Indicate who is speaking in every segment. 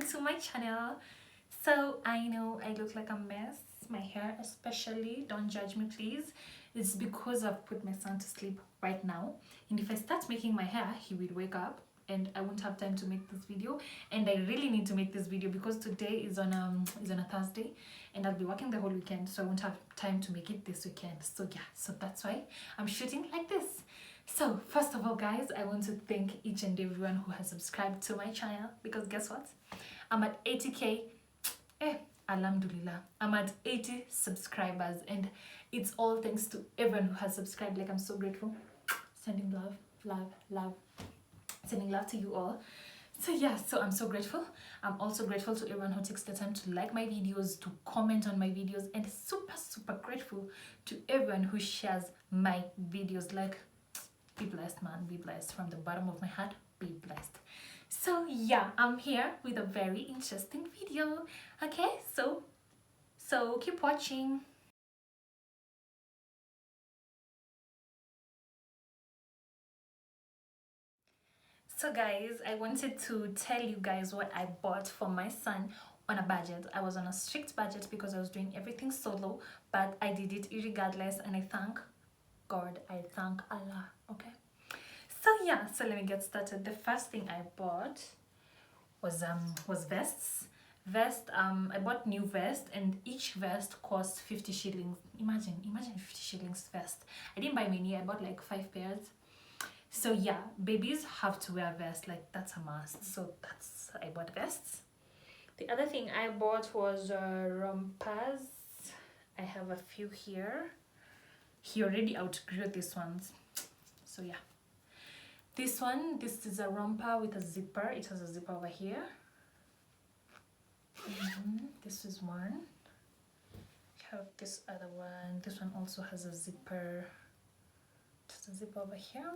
Speaker 1: everyone to my channel. So I know I look like a mess, my hair especially, don't judge me please. It's because I've put my son to sleep right now, and if I start making my hair he will wake up and I won't have time to make this video, and I really need to make this video because today is on a Thursday and I'll be working the whole weekend, so I won't have time to make it this weekend. So yeah, so that's why I'm shooting like this. So first of all guys, I want to thank each and everyone who has subscribed to my channel, because guess what, I'm at 80k. Alhamdulillah, I'm at 80 subscribers, and it's all thanks to everyone who has subscribed. Like, I'm so grateful. Sending love, sending love to you all. So yeah, so I'm so grateful. I'm also grateful to everyone who takes the time to like my videos, to comment on my videos, and super grateful to everyone who shares my videos. Like, be blessed, man, be blessed from the bottom of my heart, be blessed. So yeah, I'm here with a very interesting video. Okay, so keep watching. So guys, I wanted to tell you guys what I bought for my son on a budget. I was on a strict budget because I was doing everything solo, but I did it regardless, and I thank God, I thank Allah. Okay, so yeah, so let me get started. The first thing I bought was vests. I bought new vest, and each vest cost 50 shillings. Imagine 50 shillings vest. I didn't buy many, I bought like 5 pairs. So yeah, babies have to wear vests, like that's a must. So I bought vests. The other thing I bought was rompers. I have a few here. He already outgrew these ones, so yeah. This is a romper with a zipper. It has a zipper over here. This is one. I have this other one. This one also has a zipper. Just a zipper over here.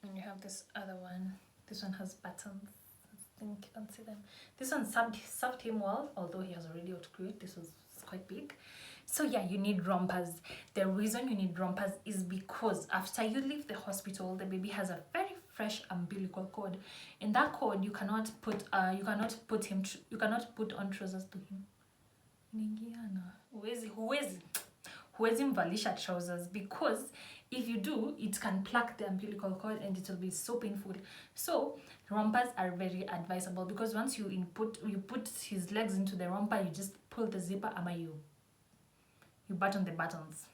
Speaker 1: And you have this other one. This one has buttons. I think you can see them. This one served him well, although he has already outgrew it. This was quite big. So yeah, you need rompers. The reason you need rompers is because after you leave the hospital, the baby has a very fresh umbilical cord. In that cord, you cannot put on trousers to him. Huwezi mvalisha trousers, because if you do, it can pluck the umbilical cord and it will be so painful. So rompers are very advisable, because once you put his legs into the romper, you just pull the zipper, ama you button the buttons.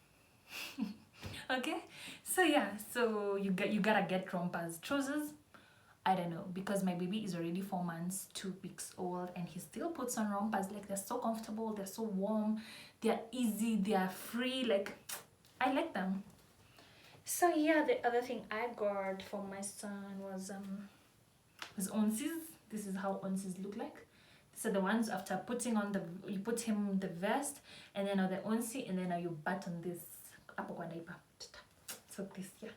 Speaker 1: Okay, so yeah, so you gotta get rompers. Trousers, I don't know, because my baby is already 4 months 2 weeks old, and he still puts on rompers. Like, they're so comfortable, they're so warm, they're easy, they're free. Like, I like them. So yeah, the other thing I got for my son was ONESIES. This is how ONESIES look like. These are the ones after putting on you put him the vest, and then the onesie, and then you button this up kwa diaper. So this, yeah.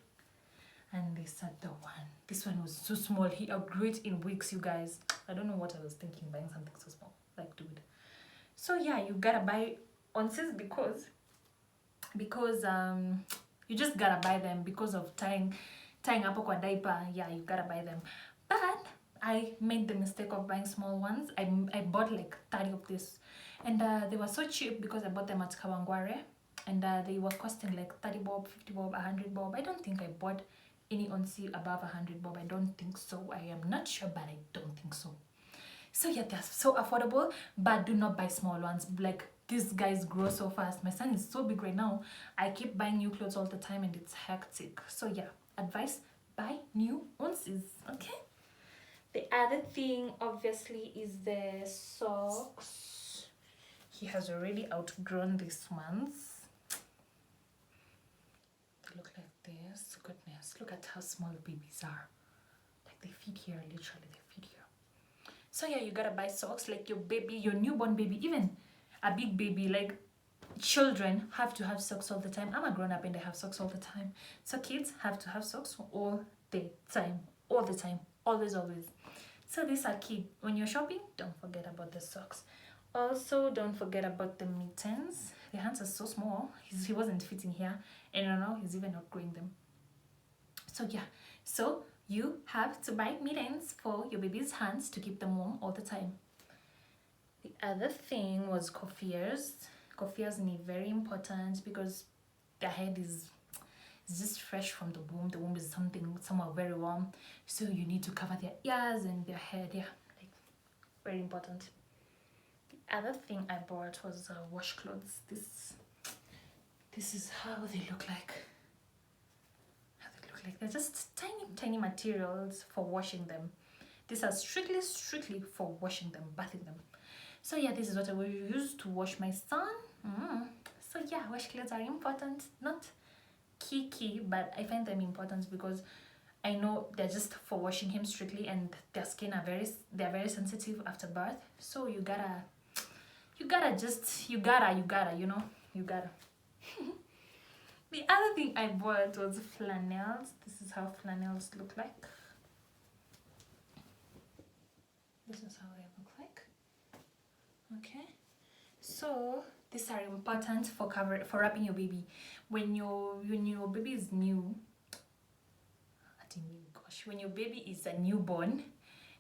Speaker 1: And this other one. This one was so small. He outgrew it in weeks, you guys. I don't know what I was thinking buying something so small. Like, dude. So yeah, you gotta buy ONESIES because you just gotta buy them because of tying up kwa diaper. Yeah, you gotta buy them. But I made the mistake of buying small ones. I bought like 30 of this, and they were so cheap because I bought them at Kawangware, and they were costing like 30 bob, 50 bob, 100 bob. I don't think I bought any onesie above 100 bob. I don't think so. I am not sure, but I don't think so. So yeah, they're so affordable, but do not buy small ones. Like, these guys grow so fast. My son is so big right now. I keep buying new clothes all the time, and it's hectic. So yeah, advice, buy new onesie. Okay. The other thing obviously is the socks. He has already outgrown these ones. They look like this. Goodness, look at how small babies are. Like, they fit here, literally they fit here. So yeah, you gotta buy socks. Like, your baby, your newborn baby, even a big baby, like, children have to have socks all the time. I'm a grown-up and I have socks all the time. So kids have to have socks all the time. Always. So these are key. When you're shopping, don't forget about the socks. Also, don't forget about the mittens. The hands are so small. He wasn't fitting here, and now he's even outgrowing them. So yeah, so you have to buy mittens for your baby's hands to keep them warm all the time. The other thing was cough ears. Cough ears need very important because their head is just fresh from the womb. The womb is somewhere very warm, so you need to cover their ears and their head. Yeah, like very important. The other thing I bought was washcloths. This is how they look like. They're just tiny materials for washing them. These are strictly for washing them, bathing them. So yeah, this is what I will use to wash my son. So yeah, washcloths are important. Not key, but I find them important because I know they're just for washing him strictly, and their skin are very sensitive after birth. So you gotta you gotta. The other thing I bought was flannels. This is how flannels look like. This is how they look like. Okay, so these are important for wrapping your baby when your baby is new. When your baby is a newborn,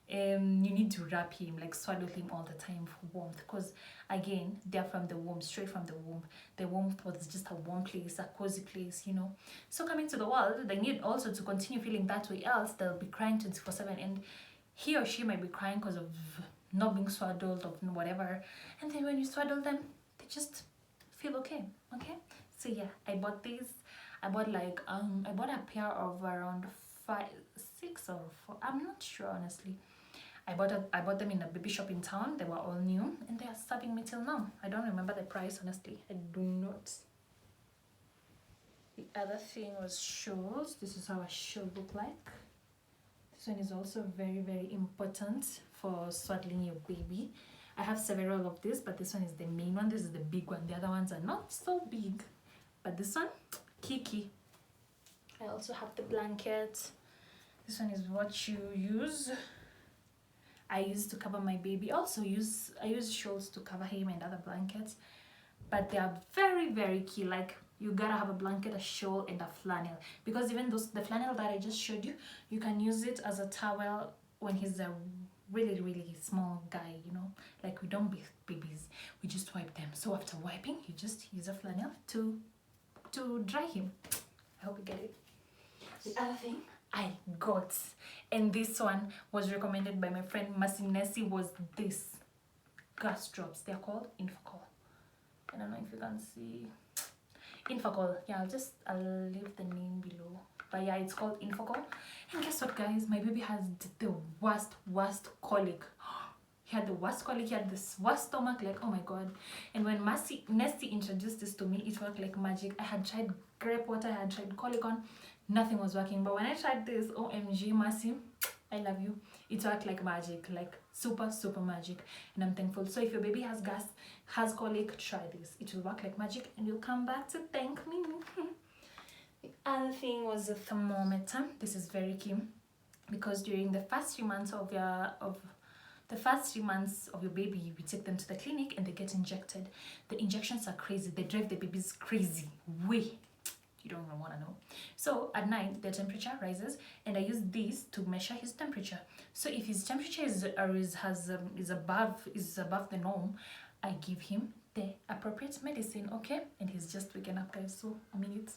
Speaker 1: you need to wrap him, like swaddle him all the time for warmth, because again, they're from the womb, straight from the womb. The womb was just a warm place, a cozy place, you know. So coming to the world, they need also to continue feeling that way, else they'll be crying 24/7, and he or she might be crying because of not being swaddled or whatever. And then when you swaddle them, they just feel okay. So yeah, I bought these. I bought a pair of around 6 or 4, I'm not sure honestly. I bought them in a baby shop in town. They were all new and they are serving me till now. I don't remember the price honestly. I do not. The other thing was shawls. This is how a shawl look like. This one is also very important for swaddling your baby. I have several of this, but this one is the main one. This is the big one. The other ones are not so big, but this one, key. I also have the blanket. This one is what you use. I use to cover my baby. I use shawls to cover him and other blankets, but they are very key. Like you gotta have a blanket, a shawl, and a flannel, because even the flannel that I just showed you, you can use it as a towel when he's a really small guy, you know. Like we don't bathe babies, we just wipe them. So after wiping, you just use a flannel to dry him. I hope you get it. The other thing I got, and this one was recommended by my friend Nessie, was this gas drops. They're called INFACOL. I don't know if you can see INFACOL. Yeah, I'll leave the name below, but yeah, it's called INFACOL. And guess what, guys, my baby has the worst colic. He had the worst colic, he had this worst stomach, like oh my god. And when Nessie introduced this to me, it worked like magic. I had tried grape water, I had tried Colicon, nothing was working. But when I tried this, OMG, Mercy, I love you, it worked like magic, like super magic, and I'm thankful. So if your baby has colic, try this. It will work like magic and you'll come back to thank me. The other thing was the thermometer. This is very key because during the first 3 months of your baby, we take them to the clinic and they get injected. The injections are crazy. They drive the babies crazy. You don't even want to know. So at night, their temperature rises, and I use these to measure his temperature. So if his temperature is above the norm, I give him the appropriate medicine, okay? And he's just waking up, guys. So a minute.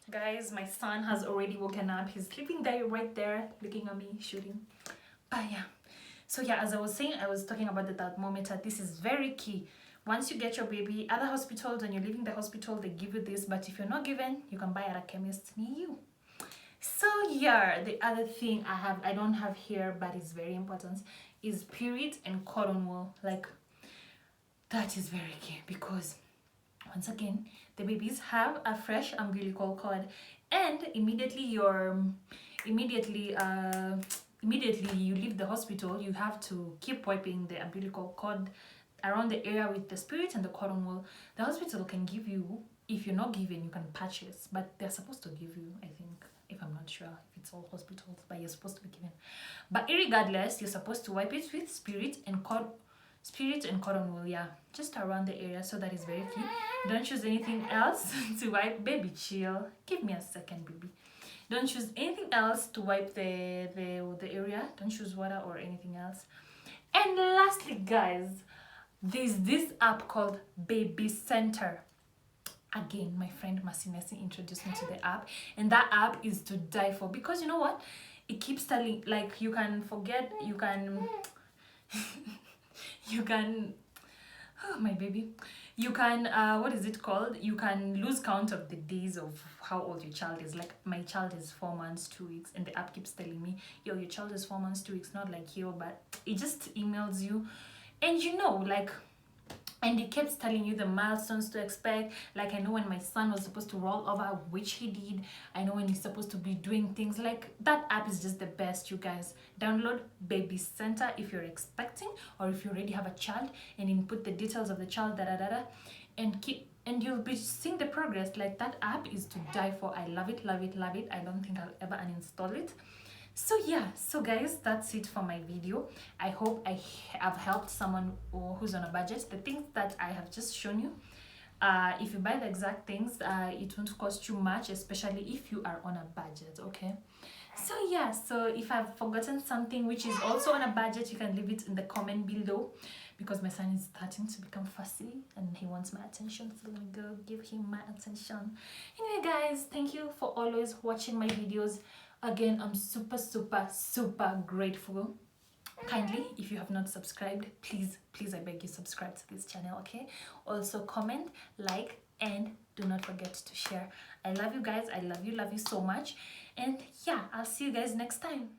Speaker 1: Guys, my son has already woken up. He's sleeping there, right there, looking at me, shooting. But yeah. So yeah, as I was saying, I was talking about the thermometer. This is very key. Once you get your baby, other hospitals, when you're leaving the hospital, they give you this, but if you're not given, you can buy at a chemist near you. So yeah, the other thing I don't have here, but it's very important, is period and cotton wool. Like that is very key because once again, the babies have a fresh umbilical cord, and immediately you leave the hospital, you have to keep wiping the umbilical cord around the area with the spirit and the cotton wool. The hospital can give you, if you're not given, you can purchase, but they're supposed to give you, I think, if I'm not sure if it's all hospitals, but you're supposed to be given. But irregardless, you're supposed to wipe it with spirit and cotton wool, yeah, just around the area. So that is very key. Don't choose anything else to wipe. Baby, chill. Give me a second, baby. Don't choose anything else to wipe the area. Don't choose water or anything else. And lastly, guys, there's this app called Baby Center. Again, my friend Masinesi introduced me to the app, and that app is to die for, because you know what, it keeps telling, like, you can forget, you can you can, oh my baby, you can what is it called, you can lose count of the days of how old your child is. Like, my child is 4 months 2 weeks, and the app keeps telling me, yo, your child is 4 months 2 weeks, not like you, but it just emails you, and you know, like, and it keeps telling you the milestones to expect. Like, I know when my son was supposed to roll over, which he did. I know when he's supposed to be doing things. Like, that app is just the best, you guys. Download Baby Center if you're expecting, or if you already have a child, and input the details of the child, and you'll be seeing the progress. Like, that app is to die for. I love it, love it, love it. I don't think I'll ever uninstall it. So yeah, so guys, that's it for my video. I hope I have helped someone who's on a budget. The things that I have just shown you, if you buy the exact things, it won't cost you much, especially if you are on a budget. Okay, so yeah, so if I've forgotten something which is also on a budget, you can leave it in the comment below, because my son is starting to become fussy and he wants my attention, so let me go give him my attention. Anyway guys, thank you for always watching my videos. Again, I'm super grateful. Kindly, if you have not subscribed, please I beg you, subscribe to this channel. Okay, also comment, like, and do not forget to share. I love you guys. I love you so much. And yeah, I'll see you guys next time.